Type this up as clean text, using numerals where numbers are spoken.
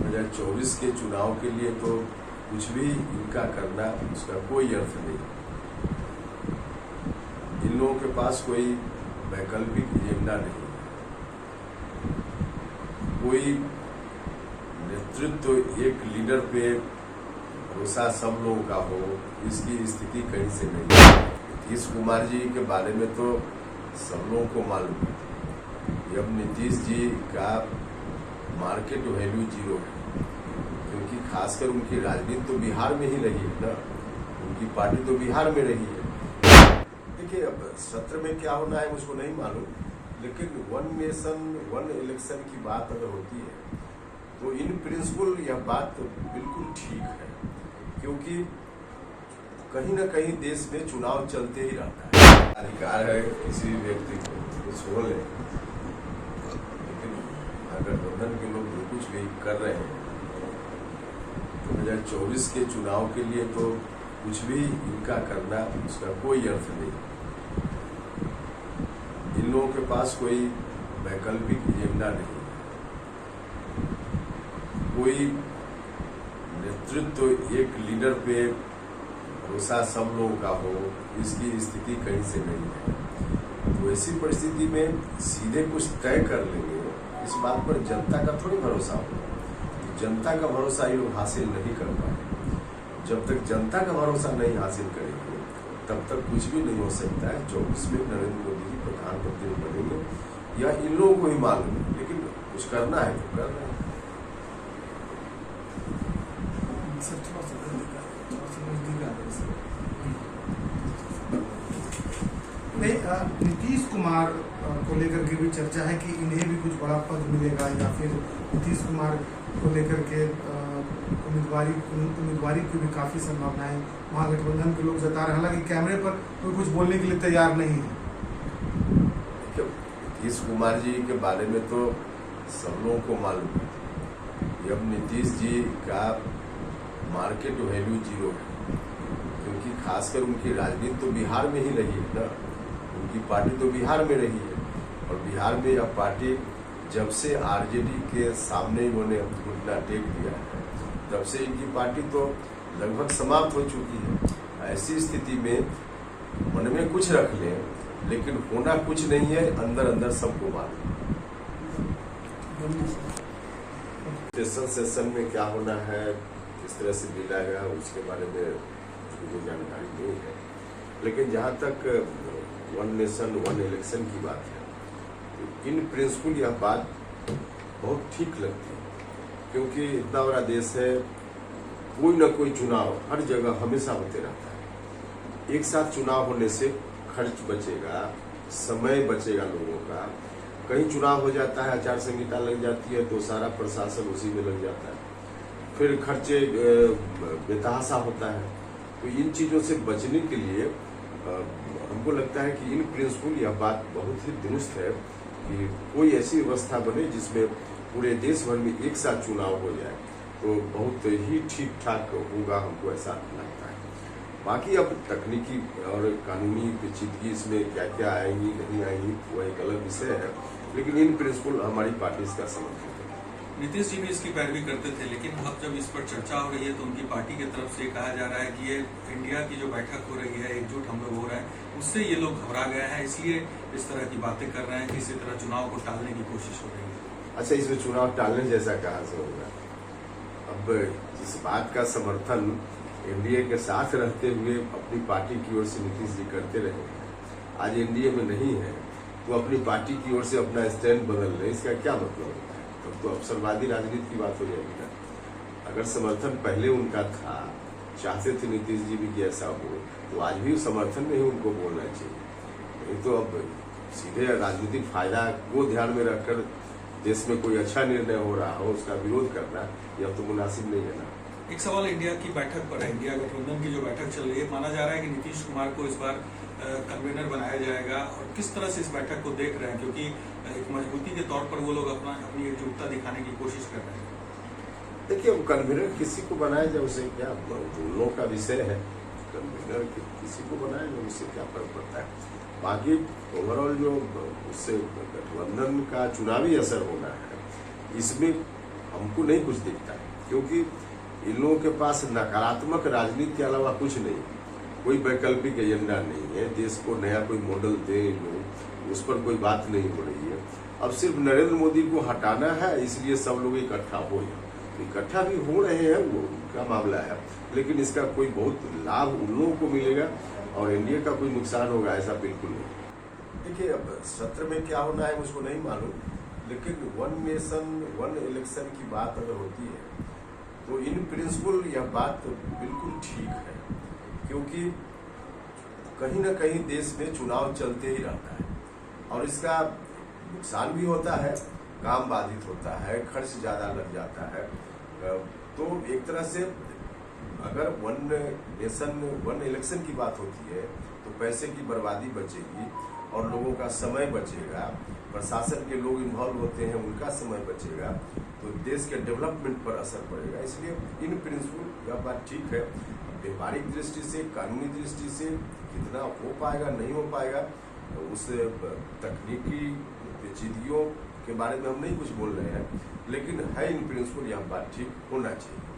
2024 के चुनाव के लिए तो कुछ भी इनका करना उसका कोई अर्थ नहीं। इन लोगों के पास कोई वैकल्पिक एजेंडा नहीं है। कोई नेतृत्व एक लीडर पे भरोसा सब लोगों का हो, इसकी स्थिति कहीं से नहीं है। नीतीश कुमार जी के बारे में तो सब लोगों को मालूम है। अब नीतीश जी का मार्केट वैल्यू जीरो है, क्योंकि खासकर उनकी राजनीति तो बिहार में ही रही है ना, उनकी पार्टी तो बिहार में रही है। देखिए, अब सत्र में क्या होना है मुझको नहीं मालूम, लेकिन वन नेशन वन इलेक्शन की बात अगर होती है तो इन प्रिंसिपल यह बात बिल्कुल ठीक है, क्योंकि कहीं ना कहीं देश में चुनाव चलते ही रहता है। अधिकार है किसी भी व्यक्ति को कुछ हो ले, लेकिन अगर गठबंधन के लोग जो कुछ भी कर रहे हैं 2024 के चुनाव के लिए तो कुछ भी इनका करना उसका कोई अर्थ नहीं। इन लोगों के पास कोई वैकल्पिक एजेंडा नहीं है। कोई नेतृत्व एक लीडर पे भरोसा सब लोगों का हो, इसकी स्थिति कहीं से नहीं है। तो ऐसी परिस्थिति में सीधे कुछ तय कर लेंगे, इस बात पर जनता का थोड़ी भरोसा होगा। जनता का भरोसा ये लोग हासिल नहीं कर पाए। जब तक जनता का भरोसा नहीं हासिल करेंगे तब तक कुछ भी नहीं हो सकता है। 24 में नरेंद्र मोदी जी प्रधानमंत्री बनेंगे, यह इन लोगों को ही मालूम है, लेकिन कुछ करना है तो कर रहे हैं। नीतीश कुमार को लेकर के भी चर्चा है कि इन्हें भी कुछ बड़ा पद मिलेगा, या फिर नीतीश कुमार को लेकर के उम्मीदवारी की भी काफी संभावनाएं महागठबंधन के लोग जता रहे हैं। हालांकि कैमरे पर कोई कुछ बोलने के लिए तैयार नहीं है। नीतीश कुमार जी के बारे में तो सब लोगों को मालूम है। अब नीतीश जी का मार्केट वैल्यू जीरो है, क्योंकि खासकर उनकी राजनीति तो बिहार में ही रही है ना, उनकी पार्टी तो बिहार में रही है। और बिहार में यह पार्टी जब से आरजेडी के सामने इन्होंने घुटना टेक दिया है, तब से इनकी पार्टी तो लगभग समाप्त हो चुकी है। ऐसी स्थिति में मन में कुछ रख लें, लेकिन होना कुछ नहीं है, अंदर अंदर सबको मालूम। सेशन में क्या होना है, किस तरह से मिला गया, उसके बारे में मुझे जानकारी नहीं है। लेकिन जहाँ तक वन नेशन वन इलेक्शन की बात है, तो इन प्रिंसिपल यह बात बहुत ठीक लगती है, क्योंकि इतना बड़ा देश है, कोई ना कोई चुनाव हर जगह हमेशा होते रहता है। एक साथ चुनाव होने से खर्च बचेगा, समय बचेगा लोगों का। कहीं चुनाव हो जाता है, आचार संहिता लग जाती है तो सारा प्रशासन उसी में लग जाता है, फिर खर्चे बेतहाशा होता है। तो इन चीज़ों से बचने के लिए हमको लगता है कि इन प्रिंसिपल यह बात बहुत ही दुरुस्त है कि कोई ऐसी व्यवस्था बने जिसमें पूरे देश भर में एक साथ चुनाव हो जाए, तो बहुत ही ठीक ठाक होगा, हमको ऐसा लगता है। बाकी अब तकनीकी और कानूनी पेचीदगी इसमें क्या क्या आएंगी नहीं आएंगी वह एक अलग विषय है, लेकिन इन प्रिंसिपल हमारी पार्टी इसका समर्थन है। नीतीश जी भी इसकी पैरवी करते थे, लेकिन अब जब इस पर चर्चा हो रही है तो उनकी पार्टी की तरफ से कहा जा रहा है कि ये इंडिया की जो बैठक हो रही है, एकजुट हम लोग हो रहा है, उससे ये लोग घबरा गए हैं, इसलिए इस तरह की बातें कर रहे हैं कि इसी तरह चुनाव को टालने की कोशिश हो रही है। अच्छा, इसमें चुनाव टालने जैसा कहाँ से होगा? अब इस बात का समर्थन एनडीए के साथ रहते हुए अपनी पार्टी की ओर से नीतीश जी करते रहे। आज एनडीए में नहीं है तो अपनी पार्टी की ओर से अपना स्टैंड बदल रहे, इसका क्या मतलब होता है? तब तो अवसरवादी राजनीति की बात हो जाएगी ना। अगर समर्थन पहले उनका था, चाहते थे नीतीश जी भी कि ऐसा हो, तो आज भी समर्थन में ही उनको बोलना चाहिए। नहीं तो अब सीधे राजनीतिक फायदा को ध्यान में रखकर देश में कोई अच्छा निर्णय हो रहा हो उसका विरोध करना, यह तो मुनासिब नहीं है ना। एक सवाल इंडिया की बैठक पर है। इंडिया गठबंधन की जो बैठक चल रही है, माना जा रहा है कि नीतीश कुमार को इस बार कन्वीनर बनाया जाएगा, और किस तरह से इस बैठक को देख रहे हैं, क्योंकि एक मजबूती के तौर पर वो लोग अपनी एकजुटता दिखाने की कोशिश कर रहे हैं। देखिए, अब कन्वीनर किसी को बनाया जाए उसे क्या, उन लोगों का विषय है। कन्वीनर किसी को बनाया जाए उससे क्या फर्क पड़ता है। बाकी ओवरऑल जो उससे गठबंधन का चुनावी असर होना है, इसमें हमको नहीं कुछ दिखता है, क्योंकि इन लोगों के पास नकारात्मक राजनीति के अलावा कुछ नहीं, कोई वैकल्पिक एजेंडा नहीं है। देश को नया कोई मॉडल दे लोग, उस पर कोई बात नहीं हो रही है। अब सिर्फ नरेंद्र मोदी को हटाना है, इसलिए सब लोग इकट्ठा हो जाए, तो इकट्ठा भी हो रहे हैं, वो उनका मामला है, लेकिन इसका कोई बहुत लाभ उन लोगों को मिलेगा और इंडिया का कोई नुकसान होगा ऐसा बिल्कुल नहीं। देखिए, अब सत्र में क्या होना है मुझको नहीं मालूम, लेकिन वन नेशन वन इलेक्शन की बात अगर होती है तो इन प्रिंसिपल यह बात बिल्कुल ठीक है, क्योंकि कहीं ना कहीं देश में चुनाव चलते ही रहता है और इसका नुकसान भी होता है, काम बाधित होता है, खर्च ज़्यादा लग जाता है। तो एक तरह से अगर वन नेशन वन इलेक्शन की बात होती है तो पैसे की बर्बादी बचेगी और लोगों का समय बचेगा, प्रशासन के लोग इन्वॉल्व होते हैं उनका समय बचेगा, तो देश के डेवलपमेंट पर असर पड़ेगा। इसलिए इन प्रिंसिपल यह बात ठीक है। व्यापारिक दृष्टि से, कानूनी दृष्टि से कितना हो पाएगा नहीं हो पाएगा, उस तकनीकी पेचीदगियों के बारे में हम नहीं कुछ बोल रहे हैं, लेकिन है इन प्रिंसिपल यह बात ठीक होना चाहिए।